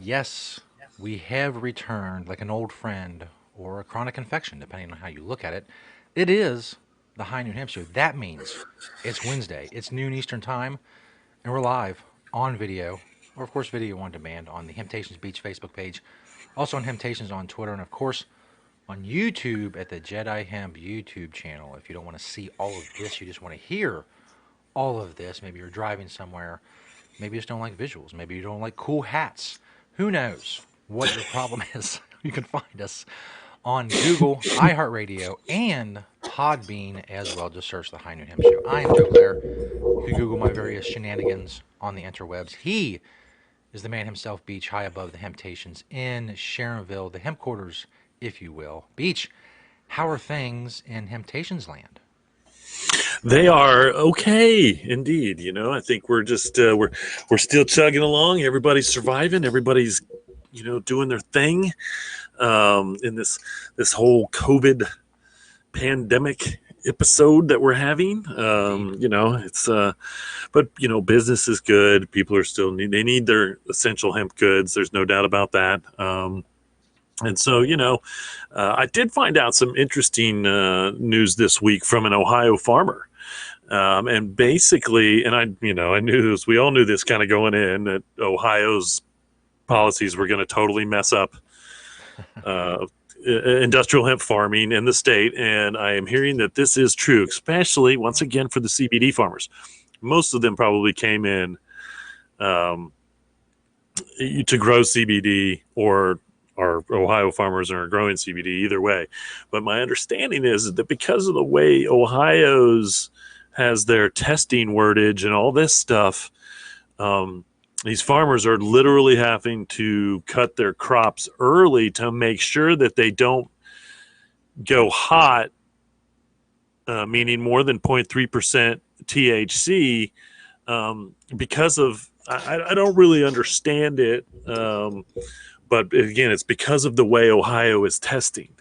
Yes, we have returned like an old friend or a chronic infection, depending on how you look at it. It is the High Noon Hemp Show. That means it's Wednesday, it's noon Eastern Time, and we're live on video, or of course, video on demand on the Temptations Beach Facebook page, also on Temptations on Twitter, and of course, on YouTube at the Jedi Hemp YouTube channel. If you don't want to see all of this, you just want to hear all of this. Maybe you're driving somewhere. Maybe you just don't like visuals. Maybe you don't like cool hats. Who knows what your problem is? You can find us on Google, iHeartRadio, and Podbean as well. Just search the High Noon Hemp Show. I am Joe Claire. You can Google my various shenanigans on the interwebs. He is the man himself, Beach, high above the Hemptations in Sharonville, the hemp quarters, if you will. Beach, how are things in Hemptations land? They are okay, indeed. I think we're just we're still chugging along. Everybody's surviving. Everybody's doing their thing in this whole COVID pandemic episode that we're having. It's but business is good. People are still they need their essential hemp goods. There's no doubt about that. And so, I did find out some interesting news this week from an Ohio farmer. And basically, and I knew this, we all knew this kind of going in, that Ohio's policies were going to totally mess up industrial hemp farming in the state. And I am hearing that this is true, especially once again for the CBD farmers. Most of them probably came in to grow CBD, or our Ohio farmers are growing CBD, either way. But my understanding is that because of the way Ohio's has their testing wordage and all this stuff, these farmers are literally having to cut their crops early to make sure that they don't go hot, meaning more than 0.3% THC, because of, I don't really understand it, but again, it's because of the way Ohio is testing.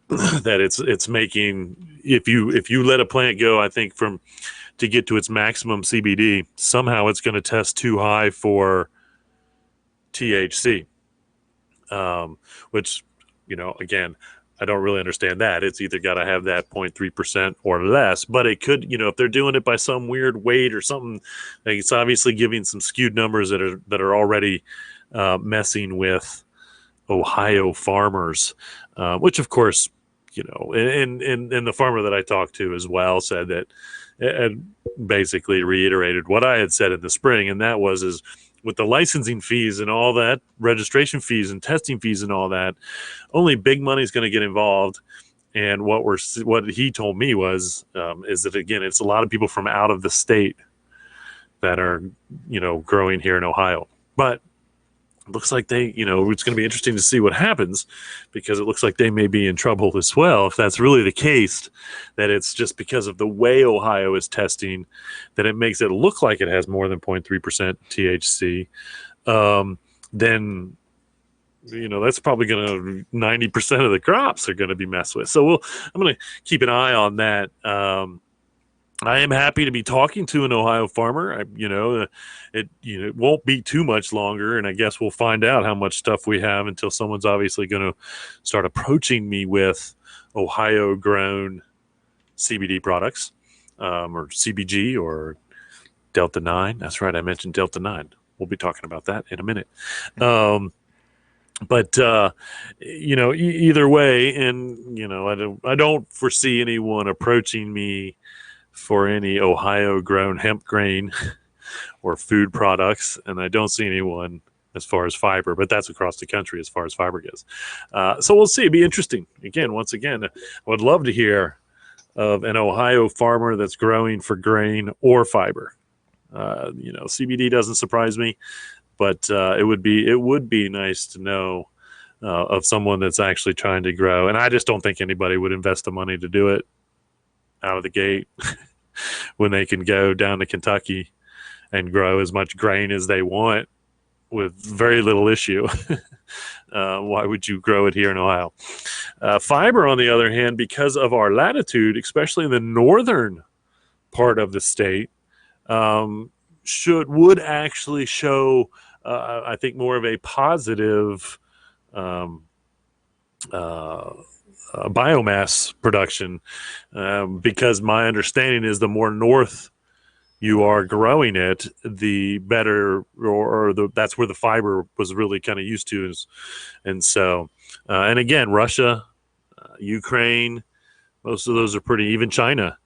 That it's making, if you let a plant go, I think to get to its maximum CBD, somehow it's going to test too high for THC, which again, I don't really understand that. It's either got to have that 0.3% or less, but it could, if they're doing it by some weird weight or something, like, it's obviously giving some skewed numbers that are already messing with Ohio farmers, which of course, and the farmer that I talked to as well said that, and basically reiterated what I had said in the spring, and that is with the licensing fees and all that, registration fees and testing fees and all that, only big money is going to get involved. And what he told me is that, again, it's a lot of people from out of the state that are growing here in Ohio, but it looks like it's going to be interesting to see what happens, because it looks like they may be in trouble as well. If that's really the case, that it's just because of the way Ohio is testing, that it makes it look like it has more than 0.3% THC, then, that's probably going to, 90% of the crops are going to be messed with. So I'm going to keep an eye on that. I am happy to be talking to an Ohio farmer. It won't be too much longer, and I guess we'll find out how much stuff we have until someone's obviously going to start approaching me with Ohio-grown CBD products, or CBG, or Delta 9. That's right, I mentioned Delta 9. We'll be talking about that in a minute. But either way, and I don't foresee anyone approaching me for any Ohio-grown hemp grain or food products, and I don't see anyone as far as fiber, but that's across the country as far as fiber goes. So we'll see. It'd be interesting. Once again, I would love to hear of an Ohio farmer that's growing for grain or fiber. CBD doesn't surprise me, but it would be nice to know of someone that's actually trying to grow. And I just don't think anybody would invest the money to do it out of the gate when they can go down to Kentucky and grow as much grain as they want with very little issue. Why would you grow it here in Ohio? Fiber, on the other hand, because of our latitude, especially in the northern part of the state, would actually show I think, more of a positive um, uh, biomass production, because my understanding is the more north you are growing it, the better, that's where the fiber was really kind of used to. And so, and again, Russia, Ukraine, most of those are pretty, even China,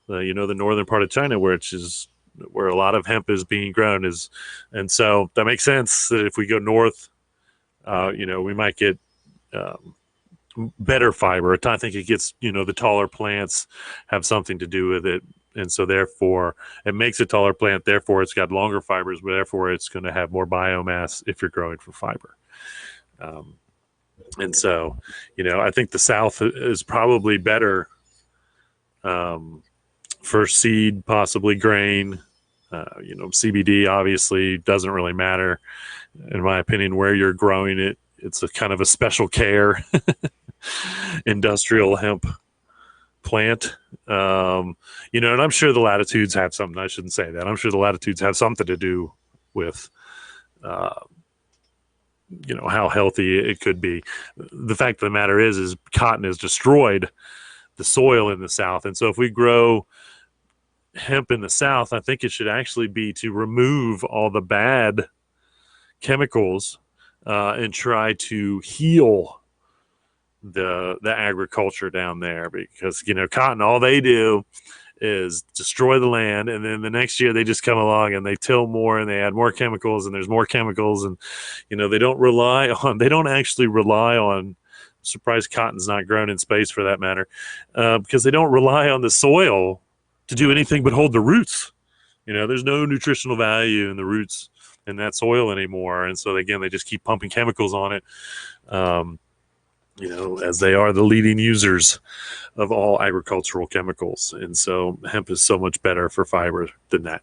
the northern part of China, where a lot of hemp is being grown and so that makes sense that if we go north, we might get um, better fiber. I think it gets, the taller plants have something to do with it. And so therefore it makes a taller plant. Therefore it's got longer fibers, but therefore it's going to have more biomass if you're growing for fiber. Um, and so, I think the South is probably better um, for seed, possibly grain. CBD obviously doesn't really matter, in my opinion, where you're growing it. It's a kind of a special care industrial hemp plant. And I'm sure the latitudes have something. I shouldn't say that. I'm sure the latitudes have something to do with, uh, how healthy it could be. The fact of the matter is cotton has destroyed the soil in the South. And so if we grow hemp in the South, I think it should actually be to remove all the bad chemicals and try to heal the agriculture down there, because cotton, all they do is destroy the land, and then the next year they just come along and they till more and they add more chemicals, and there's more chemicals, and they don't actually rely on, surprised cotton's not grown in space for that matter, because they don't rely on the soil to do anything but hold the roots. There's no nutritional value in the roots in that soil anymore, and so again they just keep pumping chemicals on it, as they are the leading users of all agricultural chemicals. And so hemp is so much better for fiber than that,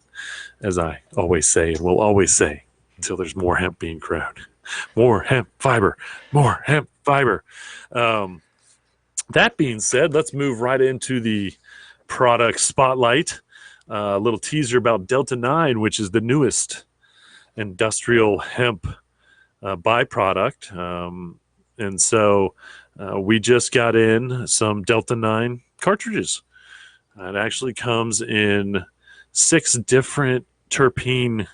as I always say and will always say until there's more hemp being grown. More hemp fiber, more hemp fiber. That being said, let's move right into the product spotlight. A little teaser about Delta 9, which is the newest industrial hemp byproduct. And so we just got in some Delta 9 cartridges. It actually comes in 6 different terpene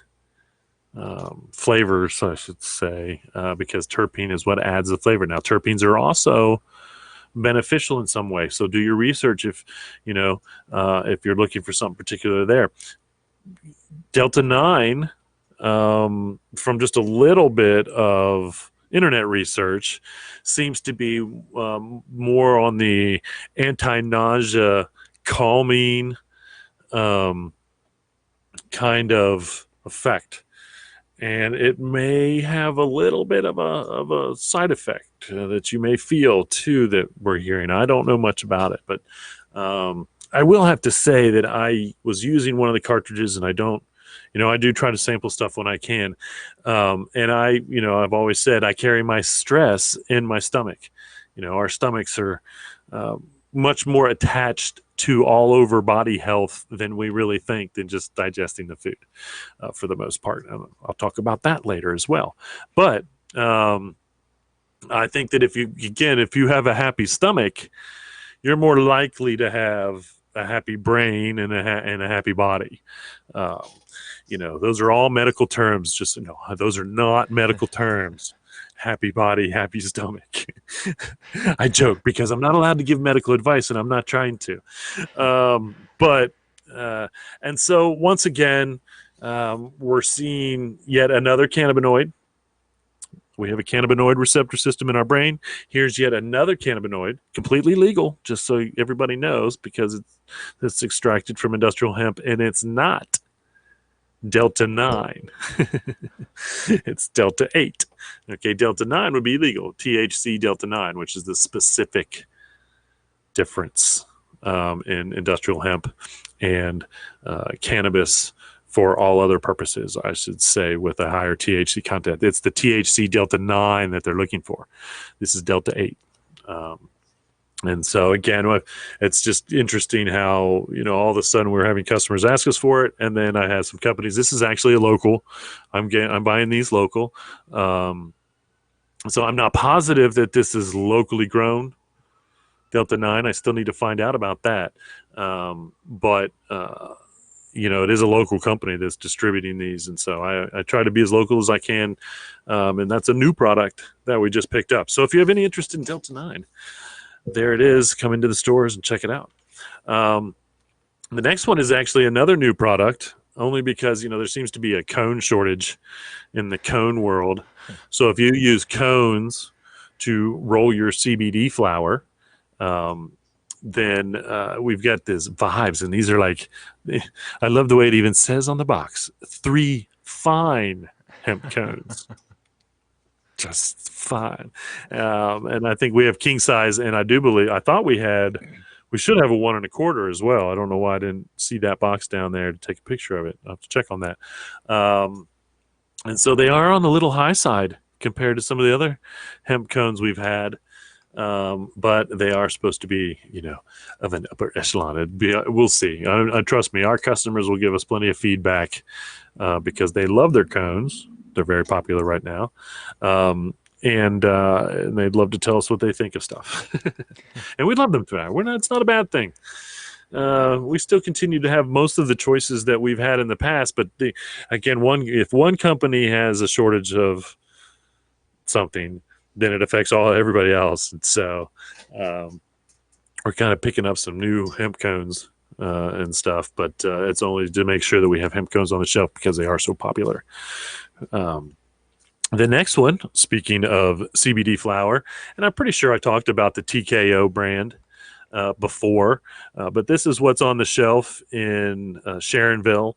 flavors, I should say, because terpene is what adds the flavor. Now, terpenes are also beneficial in some way. So do your research if you're looking for something particular there. Delta 9, from just a little bit of internet research, seems to be more on the anti-nausea, calming kind of effect, and it may have a little bit of a side effect that you may feel too that we're hearing. I don't know much about it, but I will have to say that I was using one of the cartridges, and I don't. I do try to sample stuff when I can. And I've always said I carry my stress in my stomach. Our stomachs are much more attached to all over body health than we really think, than just digesting the food for the most part. I'll talk about that later as well. But I think that if you have a happy stomach, you're more likely to have a happy brain and a happy body. Those are all medical terms. Just those are not medical terms. Happy body, happy stomach. I joke because I'm not allowed to give medical advice, and I'm not trying to. And so once again, we're seeing yet another cannabinoid. We have a cannabinoid receptor system in our brain. Here's yet another cannabinoid, completely legal, just so everybody knows, because it's extracted from industrial hemp, and it's not Delta 9. It's Delta 8. Okay, Delta 9 would be legal. THC Delta 9, which is the specific difference in industrial hemp and cannabis for all other purposes, I should say, with a higher THC content. It's the THC Delta 9 that they're looking for. This is Delta 8. And so again, it's just interesting how, all of a sudden we're having customers ask us for it, and then I had some companies. This is actually a local. I'm buying these local, um, so I'm not positive that this is locally grown Delta 9. I still need to find out about that, but it is a local company that's distributing these, and so I try to be as local as I can, and that's a new product that we just picked up. So if you have any interest in Delta 9, there it is. Come into the stores and check it out. Um, the next one is actually another new product, only because there seems to be a cone shortage in the cone world. So if you use cones to roll your CBD flower, um, then we've got these vibes, and these are like, I love the way it even says on the box, 3 fine hemp cones. Just fine. And I think we have king size, and I thought we should have a 1 1/4 as well. I don't know why I didn't see that box down there to take a picture of it. I'll have to check on that. And so they are on the little high side compared to some of the other hemp cones we've had. But they are supposed to be, of an upper echelon. We'll see. Trust me, our customers will give us plenty of feedback because they love their cones. They're very popular right now. And they'd love to tell us what they think of stuff. And we'd love them to. It's not a bad thing. We still continue to have most of the choices that we've had in the past. But if one company has a shortage of something, then it affects everybody else. And so we're kind of picking up some new hemp cones and stuff, but it's only to make sure that we have hemp cones on the shelf because they are so popular. The next one, speaking of CBD flower, and I'm pretty sure I talked about the TKO brand before, but this is what's on the shelf in Sharonville.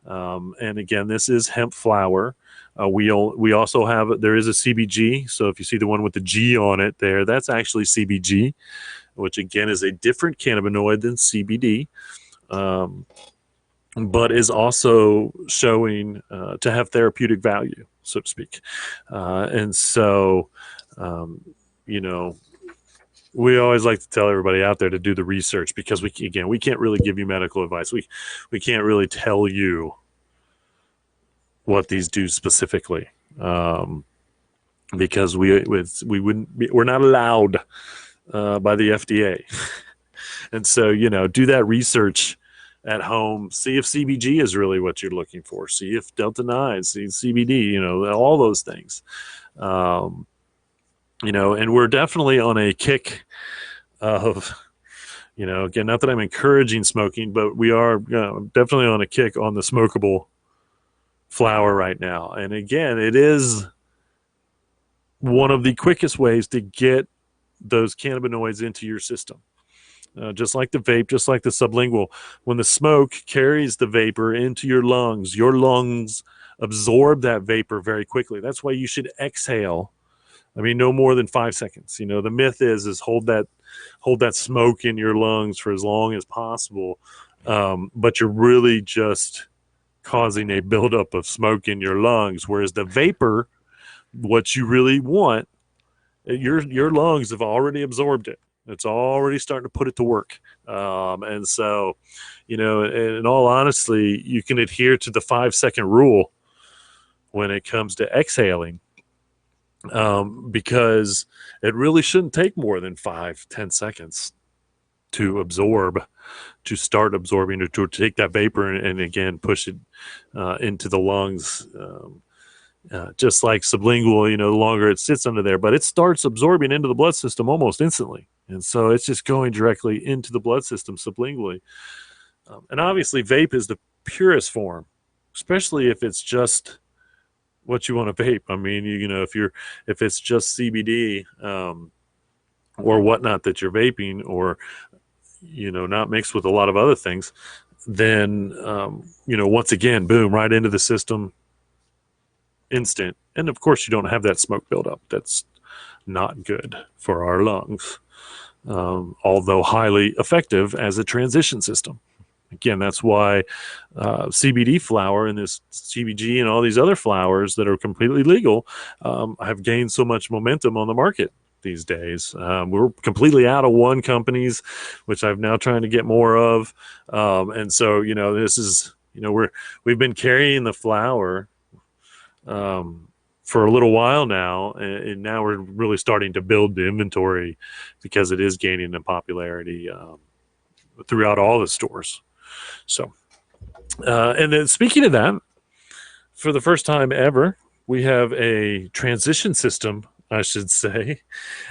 And again, this is hemp flower. We also have, there is a CBG. So if you see the one with the G on it there, that's actually CBG, which again is a different cannabinoid than CBD, but is also showing to have therapeutic value, so to speak. And so, we always like to tell everybody out there to do the research, because we can't really give you medical advice. We can't really tell you what these do specifically, because we're not allowed by the FDA. And so, do that research at home. See if CBG is really what you're looking for. See if Delta 9, see CBD, all those things. And we're definitely on a kick of, again, not that I'm encouraging smoking, but we are definitely on a kick on the smokable flower right now. And again, it is one of the quickest ways to get those cannabinoids into your system. Just like the vape, just like the sublingual, when the smoke carries the vapor into your lungs absorb that vapor very quickly. That's why you should exhale. I mean, no more than 5 seconds. The myth is hold that smoke in your lungs for as long as possible, but you're really just causing a buildup of smoke in your lungs. Whereas the vapor, what you really want, your lungs have already absorbed it. It's already starting to put it to work. And so, in all honesty, you can adhere to the 5-second rule when it comes to exhaling, because it really shouldn't take more than 5-10 seconds to start absorbing, or to take that vapor and again, push it into the lungs. Just like sublingual, the longer it sits under there, but it starts absorbing into the blood system almost instantly. And so it's just going directly into the blood system sublingually. And obviously vape is the purest form, especially if it's just what you want to vape. I mean, if it's just CBD or whatnot that you're vaping, or, not mixed with a lot of other things, then, once again, boom, right into the system, instant. And of course, you don't have that smoke buildup. That's not good for our lungs, although highly effective as a transition system. Again, that's why CBD flower and this CBG and all these other flowers that are completely legal have gained so much momentum on the market, these days. We're completely out of one companies, which I'm now trying to get more of. And so, this is, we've been carrying the flower for a little while now, and now we're really starting to build the inventory because it is gaining in popularity throughout all the stores. So, and then speaking of that, for the first time ever, we have a transition system, I should say,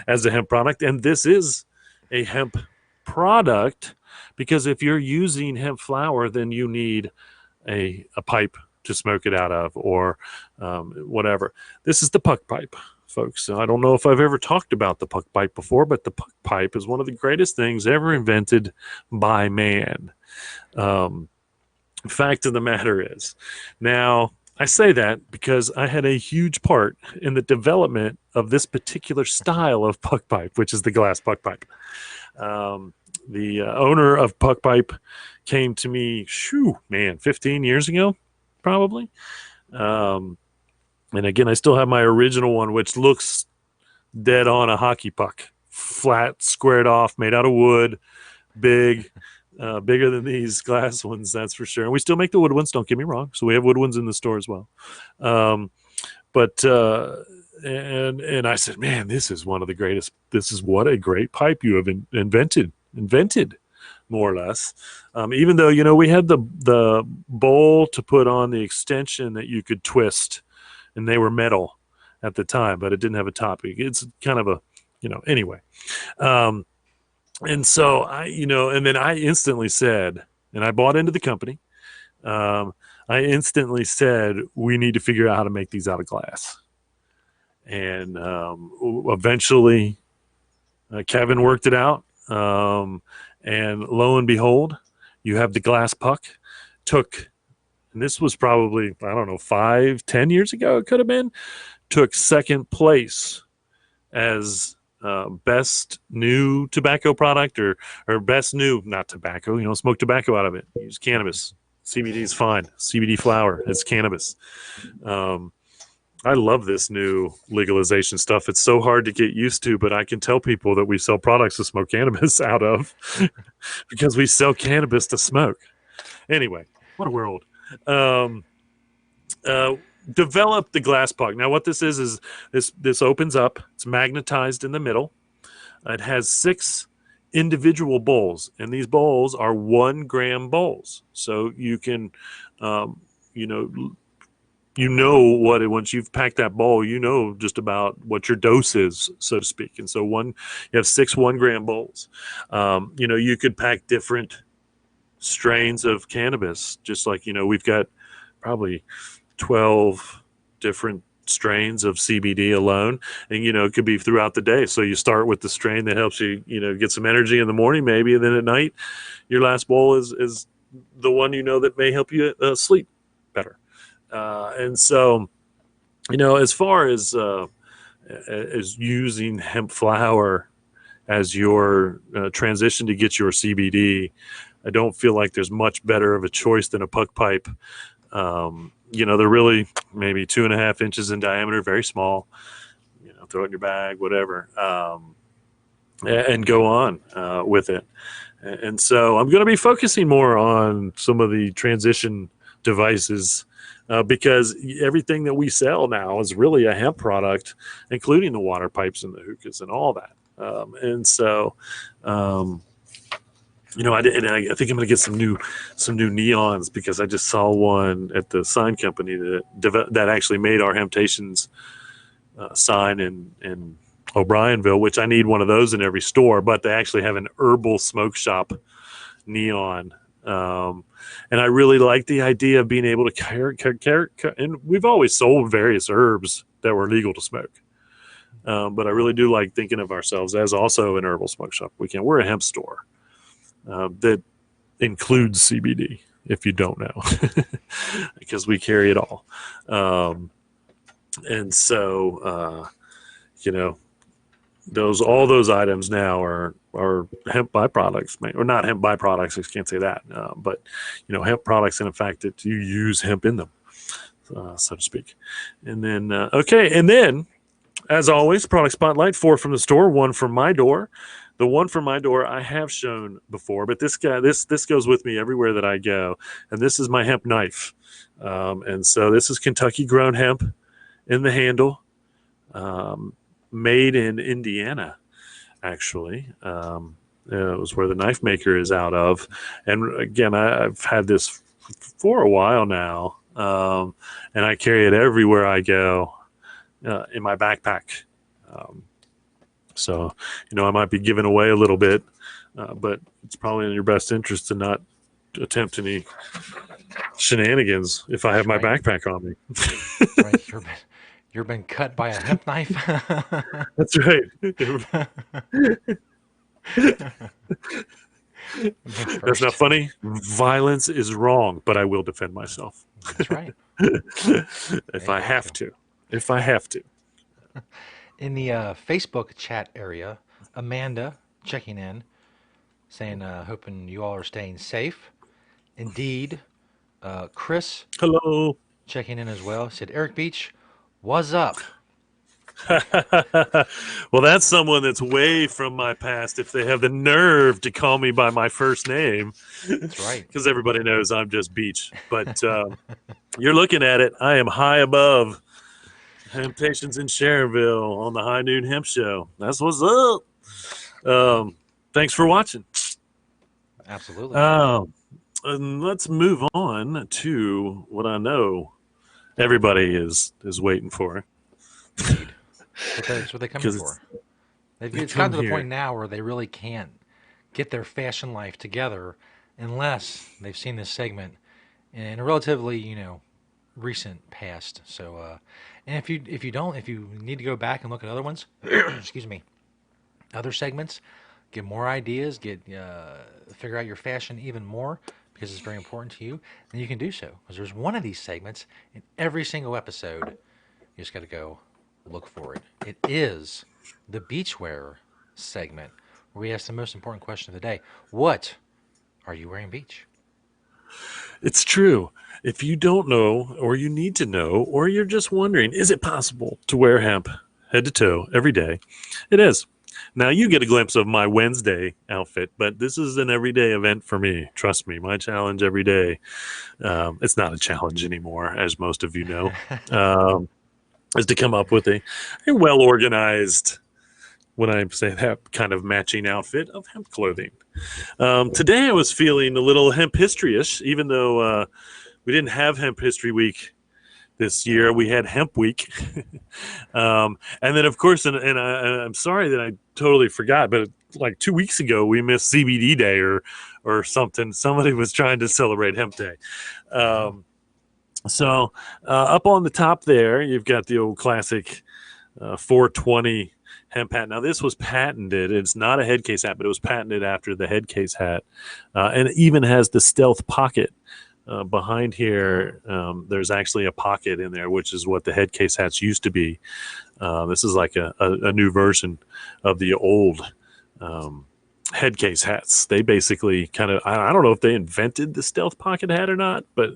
as a hemp product. And this is a hemp product because if you're using hemp flower, then you need a pipe to smoke it out of or whatever. This is the puck pipe, folks. So I don't know if I've ever talked about the puck pipe before, but the puck pipe is one of the greatest things ever invented by man. Fact of the matter is, now I say that because I had a huge part in the development of this particular style of puck pipe, which is the glass puck pipe. The owner of Puck Pipe came to me, 15 years ago, probably. And again, I still have my original one, which looks dead on a hockey puck. Flat, squared off, made out of wood, big, bigger than these glass ones, that's for sure. And we still make the wood ones, don't get me wrong. So we have wood ones in the store as well. And I said, man, this is one of the greatest. This is what a great pipe you have invented, more or less. Even though, we had the bowl to put on the extension that you could twist, and they were metal at the time, but it didn't have a top. It's kind of a, anyway. And so and then I instantly said, and I bought into the company. I instantly said, we need to figure out how to make these out of glass. And eventually, Kevin worked it out. And lo and behold, you have the glass puck. And this was probably, I don't know, 5-10 years ago, it could have been, took second place as best new tobacco product or best new, not tobacco, smoke tobacco out of it. Use cannabis. CBD is fine. CBD flower, it's cannabis. I love this new legalization stuff. It's so hard to get used to, but I can tell people that we sell products to smoke cannabis out of because we sell cannabis to smoke. Anyway, what a world. Develop the glass puck. Now, what this is this opens up. It's magnetized in the middle. It has 6 individual bowls, and these bowls are 1 gram bowls. So you can, once you've packed that bowl, just about what your dose is, so to speak. And so you have 6 1 gram bowls. You could pack different strains of cannabis, just like, we've got probably 12 different strains of CBD alone. And, it could be throughout the day. So you start with the strain that helps you, get some energy in the morning, maybe. And then at night, your last bowl is the one, that may help you sleep better. And so, as far as using hemp flower as your transition to get your CBD, I don't feel like there's much better of a choice than a puck pipe. They're really maybe 2.5 inches in diameter, very small. Throw it in your bag, whatever, and go on with it. And so I'm going to be focusing more on some of the transition devices. Because everything that we sell now is really a hemp product, including the water pipes and the hookahs and all that. And so, I think I'm going to get some new neons because I just saw one at the sign company that actually made our Hemptations sign in O'Brienville, which I need one of those in every store. But they actually have an herbal smoke shop neon. And I really like the idea of being able to carry, and we've always sold various herbs that were legal to smoke. But I really do like thinking of ourselves as also an herbal smoke shop. We're a hemp store that includes CBD, if you don't know, because we carry it all. And so, all those items now are hemp byproducts, or not hemp byproducts. I can't say that, but hemp products, and in fact, that you use hemp in them, so to speak. And then, and then as always, product spotlight, 4 from the store, 1 from my door. The 1 from my door I have shown before, but this goes with me everywhere that I go, and this is my hemp knife. And so this is Kentucky grown hemp in the handle, made in Indiana, actually. It was where the knife maker is out of. And again, I've had this for a while now, and I carry it everywhere I go in my backpack. So, I might be giving away a little bit, but it's probably in your best interest to not attempt any shenanigans if I have my backpack on me. Right, you've been cut by a hemp knife. That's right. That's not funny. Violence is wrong, but I will defend myself. That's right. If I have to. If I have to. In the Facebook chat area, Amanda checking in, saying, hoping you all are staying safe. Indeed. Chris Hello. checking in as well, said, Eric Beach, what's up? Well, that's someone that's way from my past if they have the nerve to call me by my first name. That's right. Because everybody knows I'm just Beach. But you're looking at it. I am high above Temptations in Sharonville on the High Noon Hemp Show. That's what's up. Thanks for watching. Absolutely. And let's move on to what I know everybody is waiting for. Indeed. That's what they come here for. It's gotten to the point now where they really can't get their fashion life together unless they've seen this segment in a relatively, recent past. So, and if you need to go back and look at other ones, excuse me, other segments, get more ideas, figure out your fashion even more because it's very important to you, then you can do so. Because there's one of these segments in every single episode. You just got to go look for it. It is the beachwear segment where we ask the most important question of the day. What are you wearing, Beach? It's true. If you don't know, or you need to know, or you're just wondering, is it possible to wear hemp head to toe every day? It is. Now, you get a glimpse of my Wednesday outfit, but this is an everyday event for me. Trust me, my challenge every day. It's not a challenge anymore, as most of you know, is to come up with a well-organized, when I say that, kind of matching outfit of hemp clothing. Today I was feeling a little hemp history-ish, even though we didn't have Hemp History Week this year. We had Hemp Week. And then, of course, and I'm sorry that I totally forgot, but like 2 weeks ago, we missed CBD Day or something. Somebody was trying to celebrate Hemp Day. So up on the top there, you've got the old classic 420 hemp hat. Now, this was patented. It's not a head case hat, but it was patented after the head case hat. And it even has the stealth pocket. Behind here, there's actually a pocket in there, which is what the head case hats used to be. This is like a new version of the old head case hats. They basically kind of, I don't know if they invented the stealth pocket hat or not, but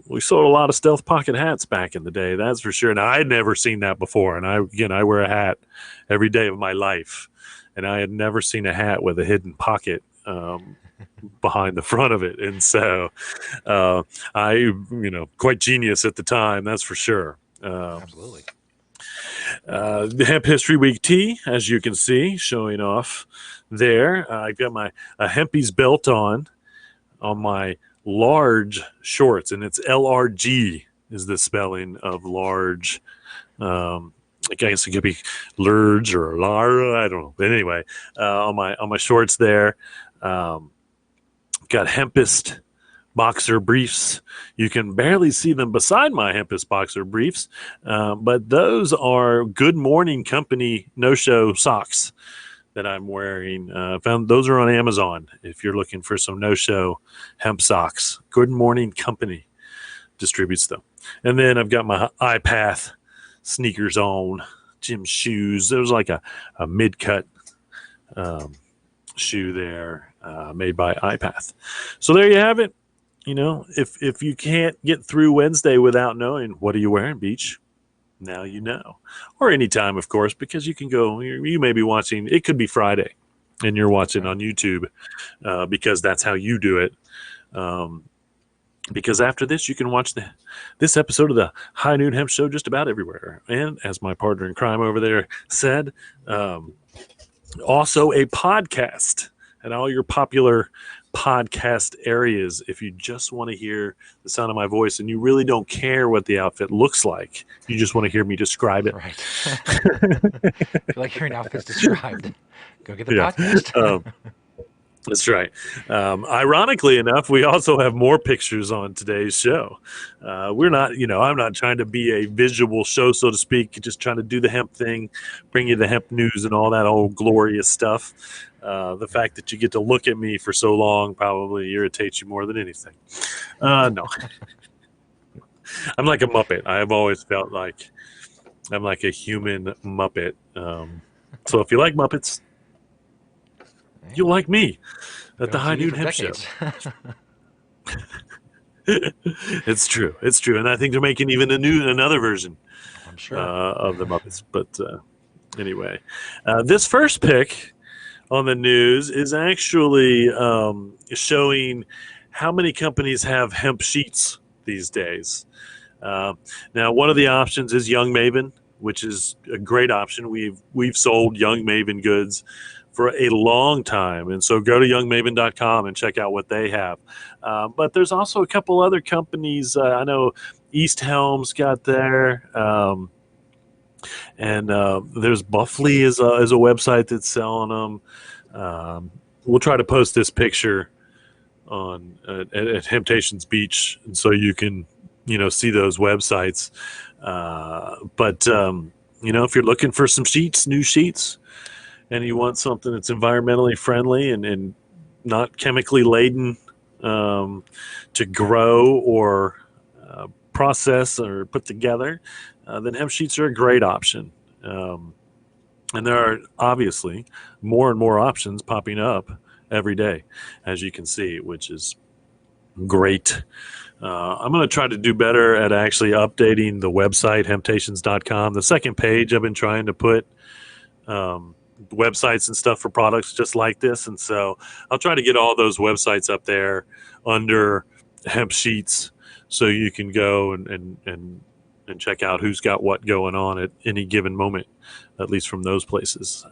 we sold a lot of stealth pocket hats back in the day, that's for sure. Now, I had never seen that before, and I wear a hat every day of my life, and I had never seen a hat with a hidden pocket behind the front of it. And so I, quite genius at the time, that's for sure. Absolutely. The Hemp History Week tee, as you can see, showing off there. I've got my Hempy's belt on my large shorts, and it's LRG is the spelling of large. I guess it could be lurge or lar, I don't know. But anyway, on my shorts there, got Hempist boxer briefs. You can barely see them beside my Hempist boxer briefs, but those are Good Morning Company no-show socks that I'm wearing. Found those are on Amazon if you're looking for some no-show hemp socks. Good Morning Company distributes them. And then I've got my iPath sneakers on, gym shoes. There's like a mid-cut shoe there made by iPath. So there you have it. If you can't get through Wednesday without knowing, what are you wearing, Beach? Now you know. Or anytime, of course, because you can go, you may be watching, it could be Friday, and you're That's watching right. on YouTube because that's how you do it. Um, because after this, you can watch this episode of the High Noon Hemp Show just about everywhere. And as my partner in crime over there said, um, also a podcast and all your popular podcast areas. If you just want to hear the sound of my voice and you really don't care what the outfit looks like, you just want to hear me describe it. Right. If you like hearing outfits described, go get the Yeah. podcast. That's right. Ironically enough, we also have more pictures on today's show. We're not, I'm not trying to be a visual show, so to speak, just trying to do the hemp thing, bring you the hemp news and all that old glorious stuff. The fact that you get to look at me for so long probably irritates you more than anything. No, I'm like a Muppet. I have always felt like I'm like a human Muppet. So if you like Muppets, Hey, you'll like me at been the on High TV Noon for Hemp Show. decades. It's true. It's true, and I think they're making even another version I'm sure. of the Muppets. But anyway, this first pick on the news is actually showing how many companies have hemp sheets these days. Uh, Now, one of the options is Young Maven, which is a great option. We've sold Young Maven goods for a long time, and so go to youngmaven.com and check out what they have. But there's also a couple other companies. I know East Helm's got there, and there's Buffly is a website that's selling them. We'll try to post this picture on at Temptations Beach, and so you can see those websites. But if you're looking for some sheets, new sheets, and you want something that's environmentally friendly and not chemically laden to grow or process or put together, then hemp sheets are a great option. And there are obviously more and more options popping up every day, as you can see, which is great. I'm going to try to do better at actually updating the website, hemptations.com. The second page, I've been trying to put websites and stuff for products just like this. And so I'll try to get all those websites up there under Hemp Sheets so you can go and check out who's got what going on at any given moment, at least from those places.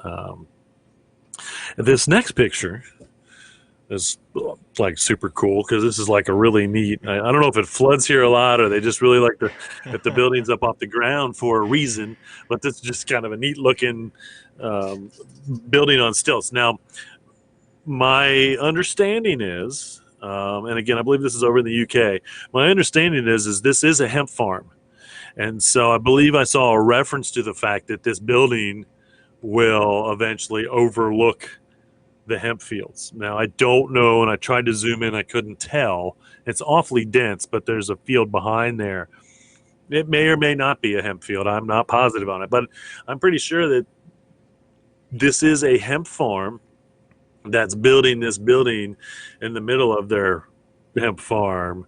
This next picture is like super cool because this is like a really neat. I don't know if it floods here a lot or they just really like to get the buildings up off the ground for a reason, but this is just kind of a neat looking building on stilts. Now, my understanding is, and again, I believe this is over in the UK. My understanding is this is a hemp farm, and so I believe I saw a reference to the fact that this building will eventually overlook the hemp fields. Now, I don't know, and I tried to zoom in, I couldn't tell. It's awfully dense, but there's a field behind there. It may or may not be a hemp field. I'm not positive on it, but I'm pretty sure that this is a hemp farm that's building this building in the middle of their hemp farm.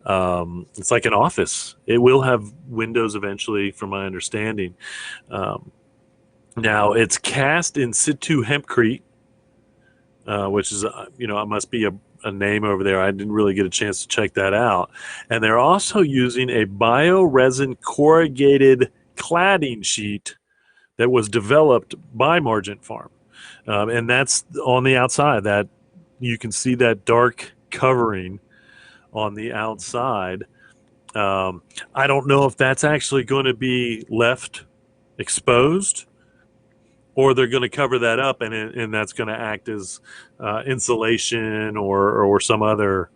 It's like an office. It will have windows eventually, from my understanding. Now, it's cast in situ hempcrete, which is, it must be a name over there. I didn't really get a chance to check that out. And they're also using a bioresin corrugated cladding sheet that was developed by Margent Farm. And that's on the outside. That you can see that dark covering on the outside. I don't know if that's actually going to be left exposed, or they're going to cover that up and that's going to act as insulation or some other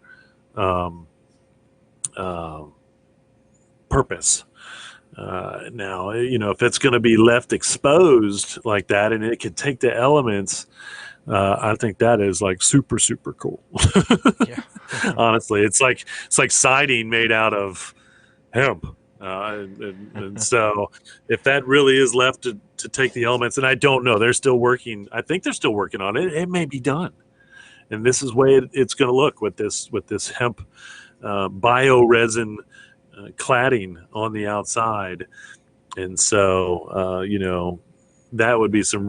purpose. Now, if it's going to be left exposed like that and it can take the elements, I think that is like super, super cool. Yeah. Honestly, it's like siding made out of hemp. And so if that really is left to take the elements, and I don't know, they're still working. I think they're still working on it. It may be done. And this is the way it's going to look with this hemp bioresin cladding on the outside. And so, that would be a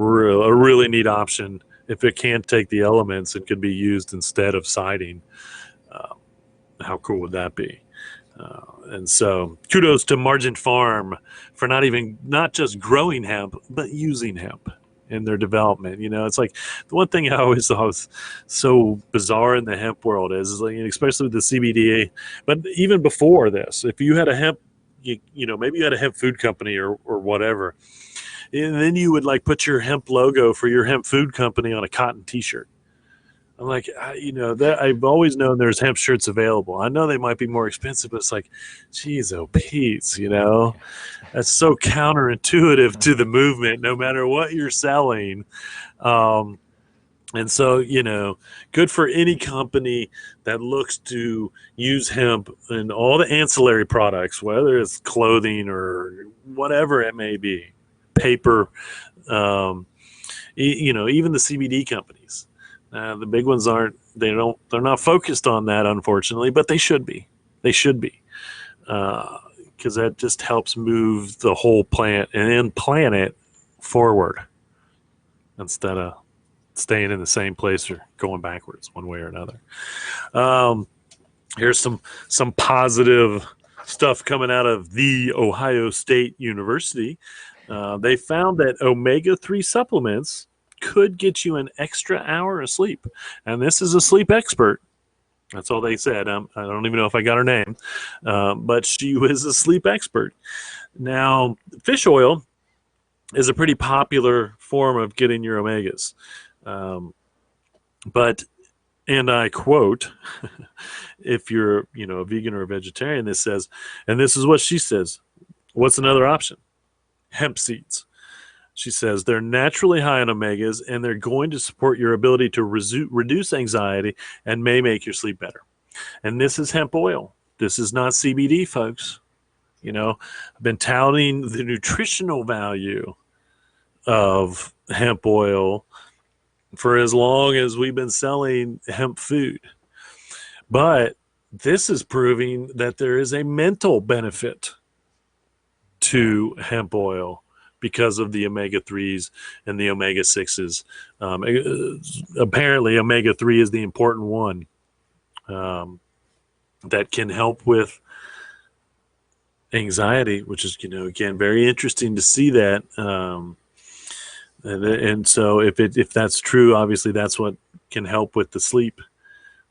really neat option if it can take the elements and could be used instead of siding. Uh, how cool would that be? And so kudos to Margin Farm for not just growing hemp, but using hemp in their development. It's like the one thing I always thought was so bizarre in the hemp world is like, especially with the CBD, but even before this, if you had a hemp, maybe you had a hemp food company or whatever, and then you would like put your hemp logo for your hemp food company on a cotton T-shirt. I'm like, that I've always known there's hemp shirts available. I know they might be more expensive, but it's like, geez, oh, Pete's, that's so counterintuitive to the movement, no matter what you're selling. Um, and so, good for any company that looks to use hemp in all the ancillary products, whether it's clothing or whatever it may be, paper, um, even the CBD companies. The big ones they're not focused on that, unfortunately, but they should be. They should be. Because that just helps move the whole plant and planet forward instead of staying in the same place or going backwards one way or another. Here's some positive stuff coming out of the Ohio State University. They found that omega-3 supplements could get you an extra hour of sleep. And this is a sleep expert. That's all they said. I don't even know if I got her name, but she was a sleep expert. Now, fish oil is a pretty popular form of getting your omegas. But, and I quote, if you're, a vegan or a vegetarian, this says, and this is what she says, what's another option? Hemp seeds. She says they're naturally high in omegas and they're going to support your ability to reduce anxiety and may make your sleep better. And this is hemp oil. This is not CBD, folks. I've been touting the nutritional value of hemp oil for as long as we've been selling hemp food. But this is proving that there is a mental benefit to hemp oil because of the omega-3s and the omega-6s. Apparently, omega-3 is the important one that can help with anxiety, which is, again, very interesting to see that. And so if that's true, obviously that's what can help with the sleep,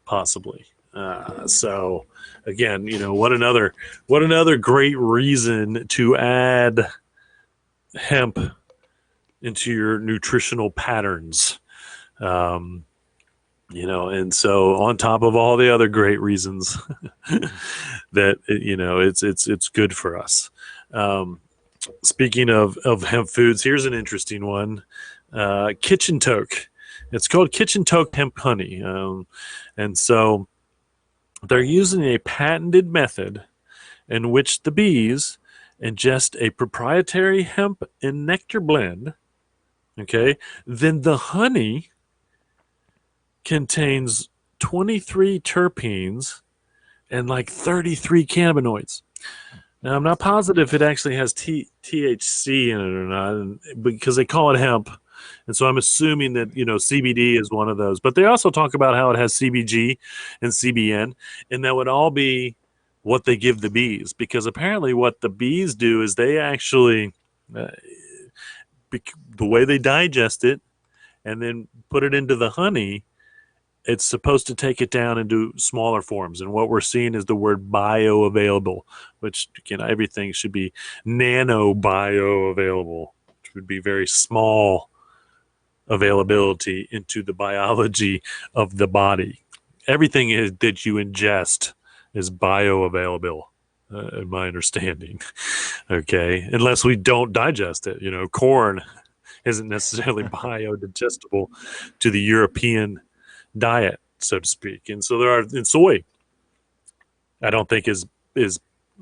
possibly. So again, what another great reason to add hemp into your nutritional patterns. And so on top of all the other great reasons that, it's good for us. Speaking of hemp foods, here's an interesting one. Kitchen toke. It's called kitchen toke hemp honey. And so they're using a patented method in which the bees ingest a proprietary hemp and nectar blend. Okay. Then the honey contains 23 terpenes and like 33 cannabinoids. Now, I'm not positive if it actually has THC in it or not, because they call it hemp. And so I'm assuming that, CBD is one of those. But they also talk about how it has CBG and CBN, and that would all be what they give the bees. Because apparently what the bees do is they actually, the way they digest it and then put it into the honey, it's supposed to take it down into smaller forms. And what we're seeing is the word bioavailable, which, again, everything should be nano bioavailable, which would be very small availability into the biology of the body. Everything that you ingest is bioavailable, in my understanding. Okay. Unless we don't digest it. Corn isn't necessarily biodigestible to the European diet, so to speak. And so in soy, I don't think is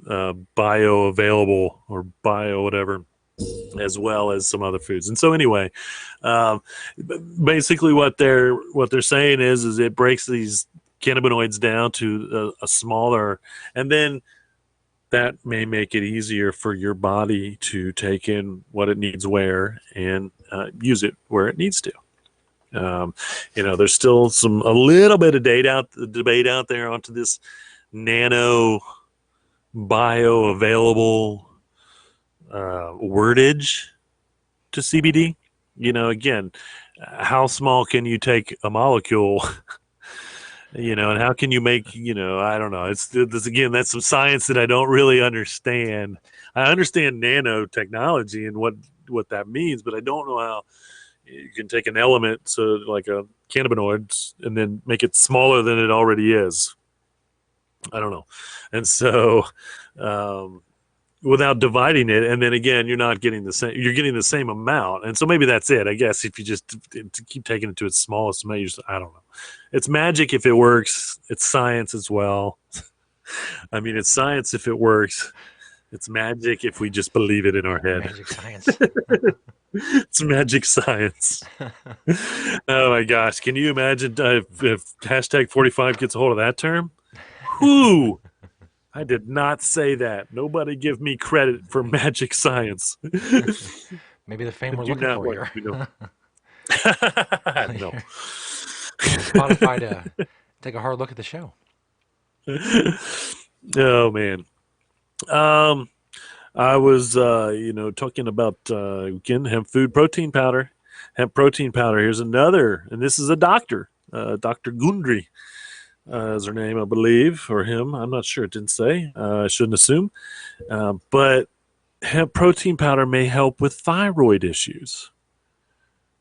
bioavailable or bio whatever, as well as some other foods. And so anyway, basically what they're saying is it breaks these cannabinoids down to a smaller, and then that may make it easier for your body to take in what it needs where and use it where it needs to. There's still a little bit of debate out there onto this nano bioavailable wordage to CBD. Again, how small can you take a molecule? And how can you make? I don't know. It's this again. That's some science that I don't really understand. I understand nanotechnology and what that means, but I don't know how you can take an element, so like a cannabinoid, and then make it smaller than it already is. I don't know. And so, without dividing it, and then again, you're not getting the same. You're getting the same amount, and so maybe that's it. I guess if you just keep taking it to its smallest amount, I don't know. It's magic if it works. It's science as well. I mean, it's science if it works. It's magic if we just believe it in our head. Magic science. It's magic science. Oh my gosh. Can you imagine if hashtag 45 gets a hold of that term? Whoo! I did not say that. Nobody give me credit for magic science. Maybe the fame we're Do looking not for want here. to know. No. Spotify to take a hard look at the show. Oh man. I was talking about again hemp food protein powder. Hemp protein powder. Here's another, and this is a doctor, Dr. Gundry. Is her name, I believe, or him. I'm not sure. It didn't say. I shouldn't assume. But hemp protein powder may help with thyroid issues.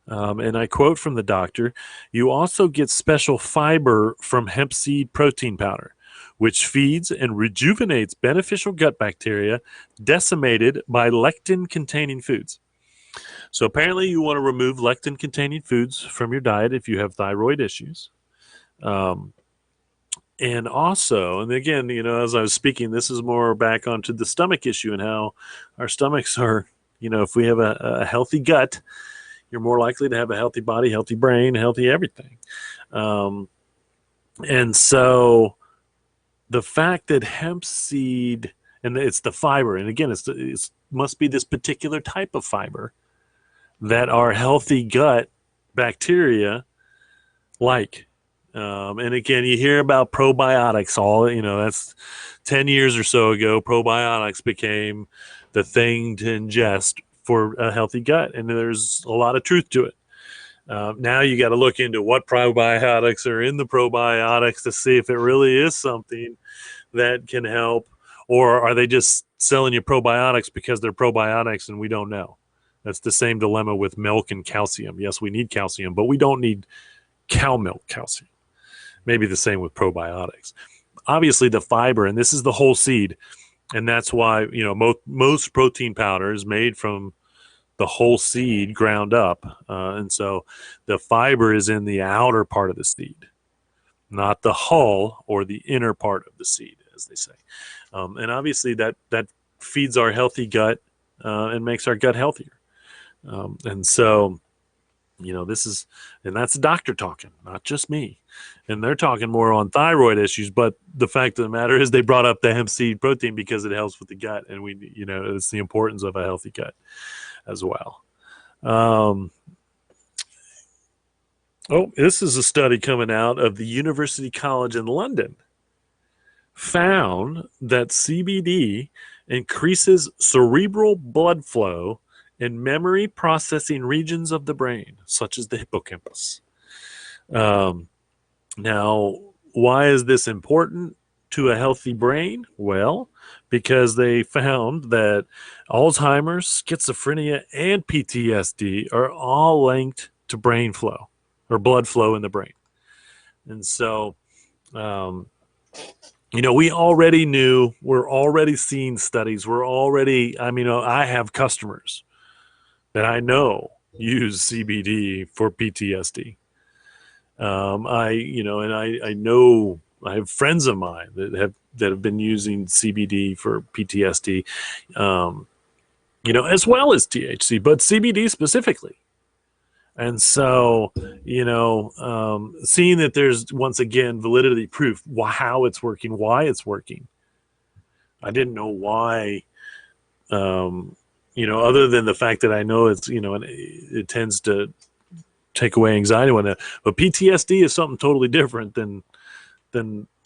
And I quote from the doctor, "You also get special fiber from hemp seed protein powder, which feeds and rejuvenates beneficial gut bacteria decimated by lectin-containing foods." So apparently you want to remove lectin-containing foods from your diet if you have thyroid issues. And also, and again, as I was speaking, this is more back onto the stomach issue and how our stomachs are, if we have a healthy gut, you're more likely to have a healthy body, healthy brain, healthy everything. And so the fact that hemp seed, and it's the fiber, and again, it must be this particular type of fiber that our healthy gut bacteria like. And again, you hear about probiotics that's 10 years or so ago, probiotics became the thing to ingest for a healthy gut. And there's a lot of truth to it. Now you got to look into what probiotics are in the probiotics to see if it really is something that can help, or are they just selling you probiotics because they're probiotics and we don't know? That's the same dilemma with milk and calcium. Yes, we need calcium, but we don't need cow milk calcium. Maybe the same with probiotics. Obviously, the fiber, and this is the whole seed, and that's why most protein powder is made from the whole seed ground up, and so the fiber is in the outer part of the seed, not the hull or the inner part of the seed, as they say. And obviously, that feeds our healthy gut and makes our gut healthier. And so, and that's the doctor talking, not just me. And they're talking more on thyroid issues, but the fact of the matter is they brought up the hemp seed protein because it helps with the gut, and it's the importance of a healthy gut as well. This is a study coming out of the University College in London. Found that CBD increases cerebral blood flow in memory processing regions of the brain, such as the hippocampus. Now, why is this important to a healthy brain? Well, because they found that Alzheimer's, schizophrenia, and PTSD are all linked to brain flow or blood flow in the brain. And so, we already knew, we're already seeing studies. I have customers that I know use CBD for PTSD. I know I have friends of mine that have been using CBD for PTSD, as well as THC, but CBD specifically. And so, seeing that there's once again validity proof, how it's working, why it's working. I didn't know why. Other than the fact that I know it's, and it tends to take away anxiety when that, but PTSD is something totally different than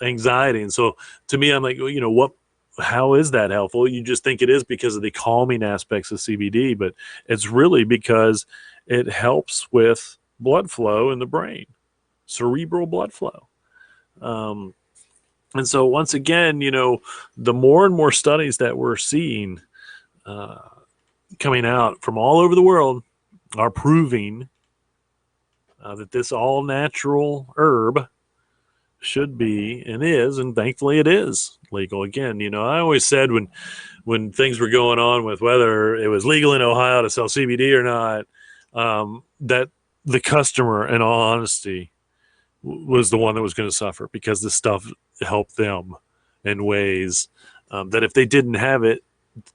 anxiety. And so to me, I'm like, well, how is that helpful? You just think it is because of the calming aspects of CBD, but it's really because it helps with blood flow in the brain, cerebral blood flow. Um, and so once again, the more and more studies that we're seeing uh, coming out from all over the world are proving that this all natural herb should be and is, and thankfully it is legal again. I always said when things were going on with whether it was legal in Ohio to sell CBD or not, that the customer, in all honesty, was the one that was going to suffer because this stuff helped them in ways that if they didn't have it,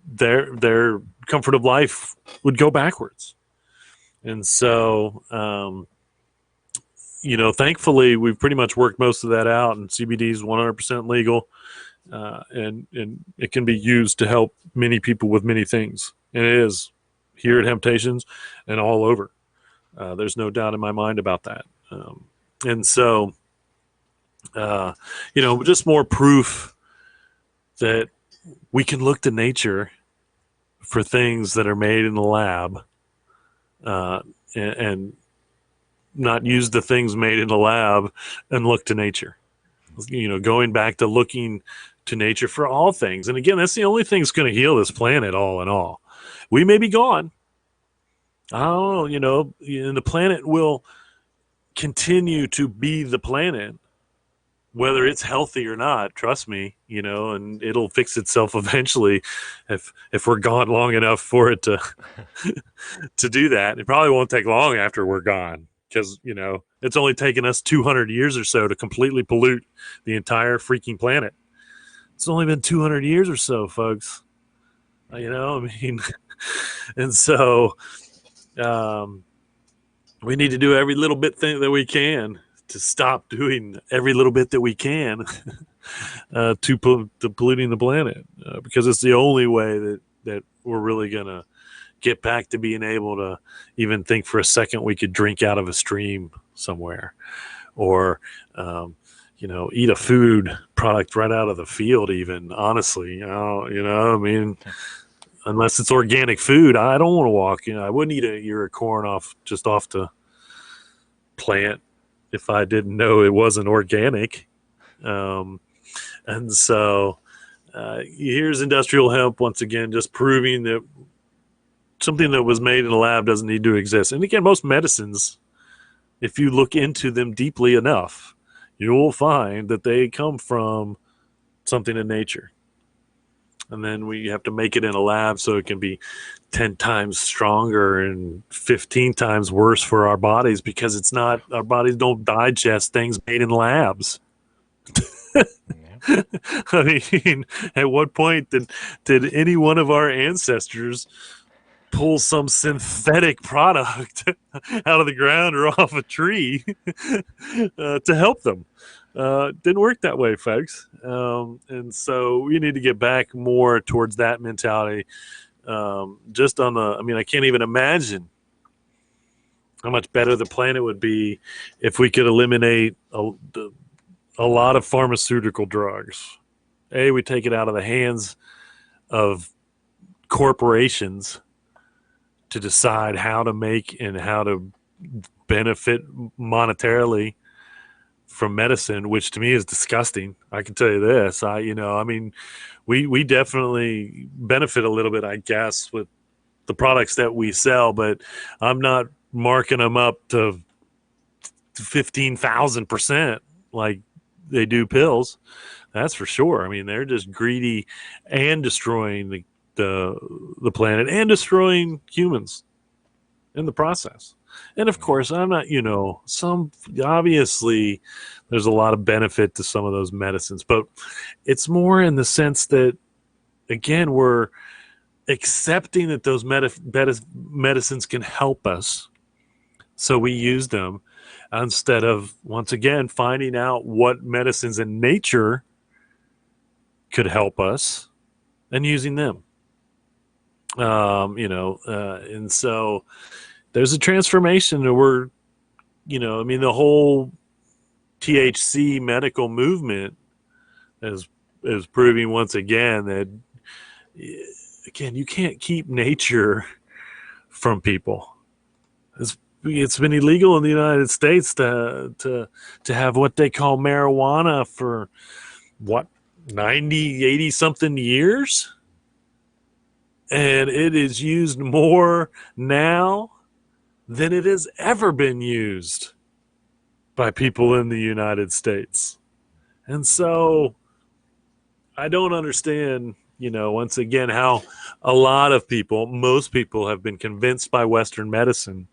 their comfort of life would go backwards. And so, thankfully, we've pretty much worked most of that out, and CBD is 100% legal, and it can be used to help many people with many things. And it is here at Hemptations and all over. There's no doubt in my mind about that. And so, just more proof that we can look to nature for things that are made in the lab, and not use the things made in the lab and look to nature. Going back to looking to nature for all things. And again, that's the only thing that's going to heal this planet, all in all. We may be gone. Oh, and the planet will continue to be the planet, whether it's healthy or not. Trust me, and it'll fix itself eventually if we're gone long enough for it to to do that. It probably won't take long after we're gone, because it's only taken us 200 years or so to completely pollute the entire freaking planet. It's only been 200 years or so, folks. I mean, and so we need to do every little bit thing that we can to stop doing every little bit that we can to polluting the planet, because it's the only way that we're really going to get back to being able to even think for a second we could drink out of a stream somewhere, or eat a food product right out of the field. Even honestly, I mean, unless it's organic food, I don't want to walk. I wouldn't eat a ear of corn off the plant if I didn't know it wasn't organic. And so here's industrial hemp once again, just proving that something that was made in a lab doesn't need to exist. And again, most medicines, if you look into them deeply enough, you will find that they come from something in nature. And then we have to make it in a lab so it can be 10 times stronger and 15 times worse for our bodies, because it's not, our bodies don't digest things made in labs. Yeah. I mean, at what point did any one of our ancestors pull some synthetic product out of the ground or off a tree to help them? Didn't work that way, folks. And so we need to get back more towards that mentality. Just on I can't even imagine how much better the planet would be if we could eliminate a lot of pharmaceutical drugs. We take it out of the hands of corporations to decide how to make and how to benefit monetarily from medicine, which to me is disgusting. I can tell you this. We definitely benefit a little bit, I guess, with the products that we sell, but I'm not marking them up to 15,000% like they do pills. That's for sure. I mean, they're just greedy and destroying the planet and destroying humans in the process. And of course, I'm not, obviously there's a lot of benefit to some of those medicines, but it's more in the sense that, again, we're accepting that those medicines can help us. So we use them instead of, once again, finding out what medicines in nature could help us and using them. And so there's a transformation that we're, I mean, the whole THC medical movement is proving once again that, again, you can't keep nature from people. It's been illegal in the United States to have what they call marijuana for what, 90, 80 something years, and it is used more now than it has ever been used by people in the United States. And so I don't understand, once again, how a lot of people, most people, have been convinced by Western medicine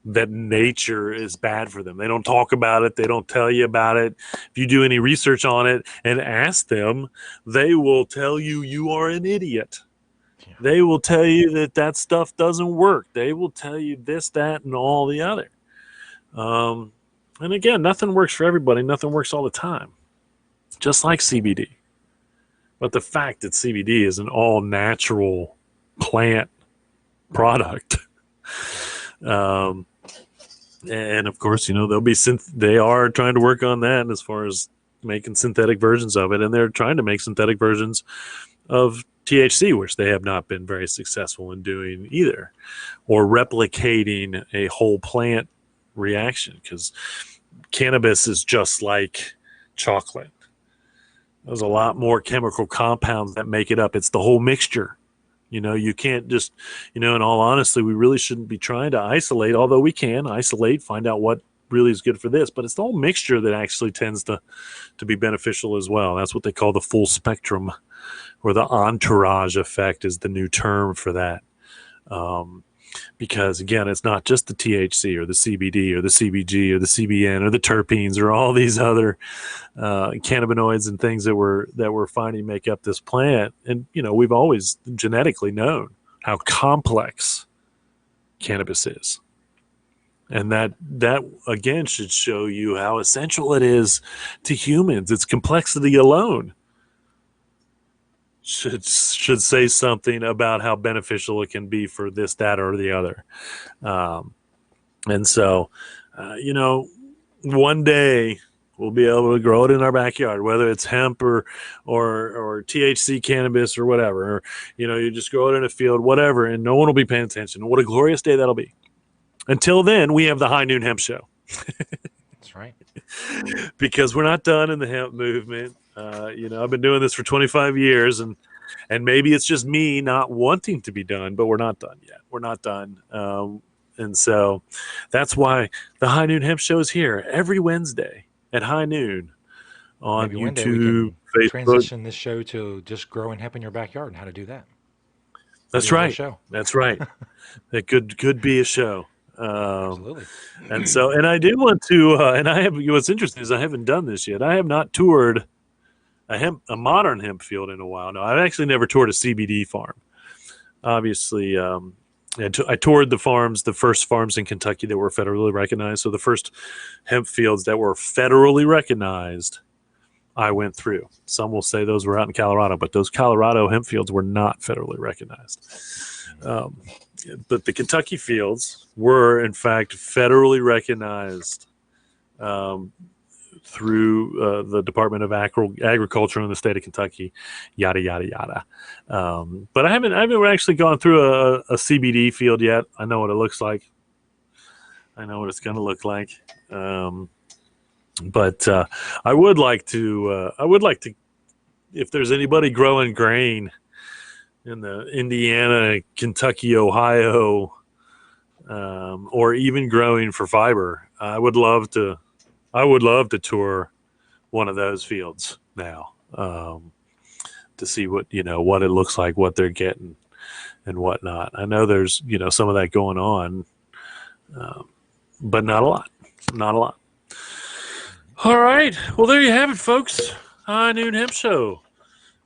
that nature is bad for them. They don't talk about it. They don't tell you about it. If you do any research on it and ask them, they will tell you you are an idiot. Yeah. They will tell you that stuff doesn't work. They will tell you this, that, and all the other. And again, nothing works for everybody. Nothing works all the time. Just like CBD. But the fact that CBD is an all-natural plant product, and of course, they'll be they are trying to work on that as far as making synthetic versions of it, and they're trying to make synthetic versions of THC, which they have not been very successful in doing either, or replicating a whole plant reaction, because cannabis is just like chocolate. There's a lot more chemical compounds that make it up. It's the whole mixture. You can't just, in all honesty, we really shouldn't be trying to isolate, although we can isolate, find out what really is good for this. But it's the whole mixture that actually tends to be beneficial as well. That's what they call the full spectrum, or the entourage effect is the new term for that. Because, again, it's not just the THC or the CBD or the CBG or the CBN or the terpenes or all these other cannabinoids and things that we're finding make up this plant. And, we've always genetically known how complex cannabis is. And that again, should show you how essential it is to humans. Its complexity alone should say something about how beneficial it can be for this, that, or the other. And so, one day we'll be able to grow it in our backyard, whether it's hemp or THC cannabis or whatever, or, you just grow it in a field, whatever, and no one will be paying attention. What a glorious day that'll be. Until then, we have the High Noon Hemp Show. That's right. Because we're not done in the hemp movement. I've been doing this for 25 years, and maybe it's just me not wanting to be done, but we're not done yet. We're not done. And so that's why the High Noon Hemp Show is here every Wednesday at high noon on Maybe one day YouTube, we can Facebook. transition this show to just growing hemp in your backyard and how to do that. That's Maybe a whole right. show. That's right. It could be a show. Absolutely. And I do want to, and I have, what's interesting is I haven't done this yet. I have not toured a modern hemp field in a while. No, I've actually never toured a CBD farm. Obviously, I toured the first farms in Kentucky that were federally recognized. So the first hemp fields that were federally recognized, I went through. Some will say those were out in Colorado, but those Colorado hemp fields were not federally recognized. But the Kentucky fields were, in fact, federally recognized through the Department of Agriculture in the state of Kentucky, yada, yada, yada. But I haven't actually gone through a CBD field yet. I know what it looks like. I know what it's going to look like. But I would like to, if there's anybody growing grain in the Indiana, Kentucky, Ohio, or even growing for fiber, I would love to tour one of those fields now, to see what it looks like, what they're getting, and whatnot. I know there's some of that going on, but not a lot. Not a lot. All right. Well, there you have it, folks. High Noon Hemp Show.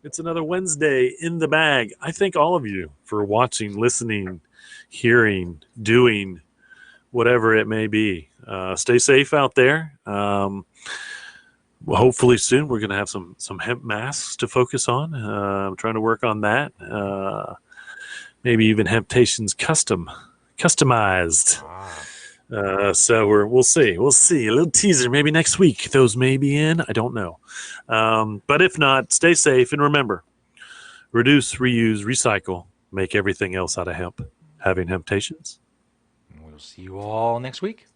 It's another Wednesday in the bag. I thank all of you for watching, listening, hearing, doing, whatever it may be. Stay safe out there. hopefully soon we're going to have some hemp masks to focus on. I'm trying to work on that. Maybe even Hemptations customized. Ah, So we'll see. We'll see. A little teaser, maybe next week. Those may be in. I don't know. But if not, stay safe and remember: reduce, reuse, recycle. Make everything else out of hemp. Having Hemptations. we'll see you all next week.